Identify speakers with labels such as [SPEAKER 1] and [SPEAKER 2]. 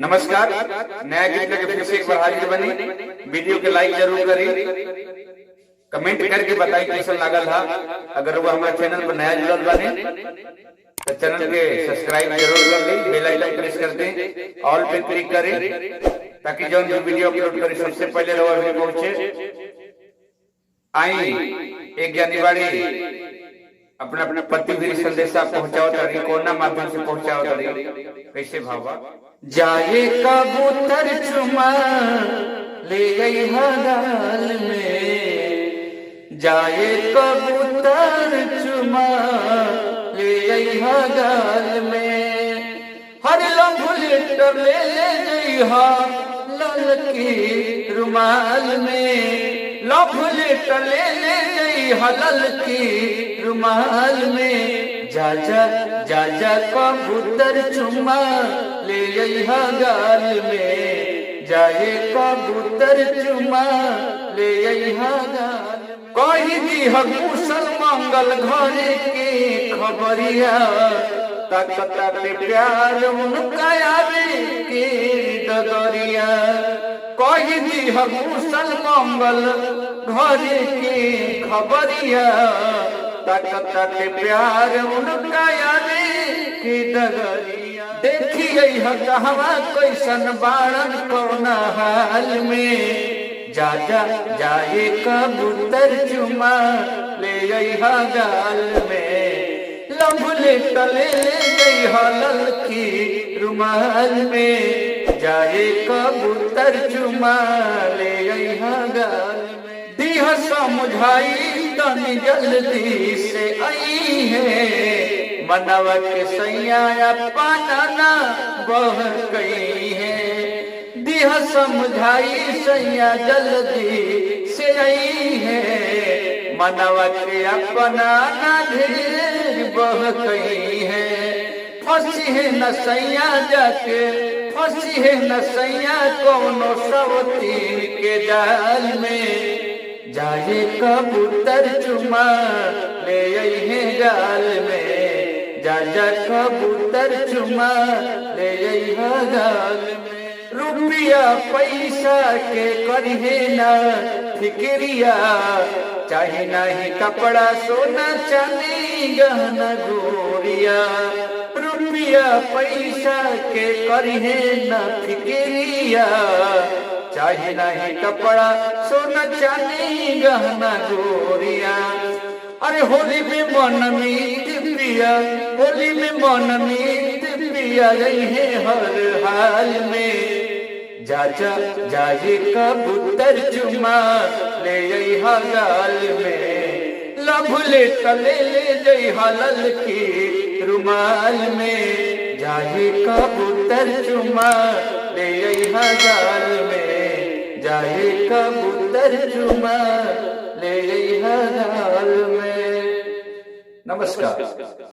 [SPEAKER 1] नमस्कार। नया गीत लेके फिर से एक बार हाजिर बनी। वीडियो के लाइक जरूर करी, कमेंट करके बताई कैसा लागल हा। अगर वो हमारे चैनल पर नया जुड़ल बने तो चैनल के सब्सक्राइब जरूर कर ली, बेल आइकन प्रेस कर दें, ऑल पे क्लिक करें ताकि जो भी वीडियो अपलोड करें सबसे पहले रवा पहुंचे। आई एक जानी बाड़ी अपना अपना पति भी संदेशा पहुंचाओ तारी, कोना माध्यम से पहुंचाओ तारी। कैसे भावा
[SPEAKER 2] जाए कबूतर चुमा ले गई गाल में, जाए कबूतर चुमा ले गई गाल में, हर लम्बुलेटर ले गई लाल की रुमाल में, लम्बुलेटर ले गई लाल की रुमाल में। जा जा जा जा कबूतर चुमा ले अइहा गाल में, जाए कबूतर चुमा ले अइहा गाल में। कही दी कुशल मंगल घरे के खबरिया, ताकता पे प्यार उनका आवे के डगरिया। कही दी कुशल मंगल घरे के खबरिया, ताकता पे प्यार उनका आवे के डगरिया। देखिए कहवा कैसन बाड़न कौना हाल में, जा जा जाए कबूतर चुमा ले अइहा गाल में, लम्बुलेटर ले गई लाल की रुमाल में, जाए कबूतर चुमा ले अइहा गाल में। दिह समझाई तनी जल्दी से आई है, मनवा के सैया पाना बह गई है। दिह समझाई सैया जल्दी से आई है, मनवा के अपना ढेर बह गई है। फंसी है न सैया जाके, फंसी है न सैया कोनो सवती के जाल में, जाए कबूतर चुमा ले अइहे गाल में, जा जा कबूतर चुमा ले अइहा गाल में। रुपया पैसा के करिहे ना फिक्रिया, चाहे नहीं कपड़ा सोना चांदी गहना गोरिया। रुपया पैसा के करिहे ना फिक्रिया, चाहे नहीं कपड़ा सोना चांदी गहना गोरिया। अरे होली में मन मीत पिया, होली में मन मीत पिया रहे हर हाल में, जा जा जाए कबूतर चुमा ले अइहा गाल में, लम्बुलेटर ले जइहा लाल की रुमाल में, जाए कबूतर चुमा ले अइहा गाल में, जाए कबूतर चुमा ले अइहा गाल में।
[SPEAKER 1] नमस्कार।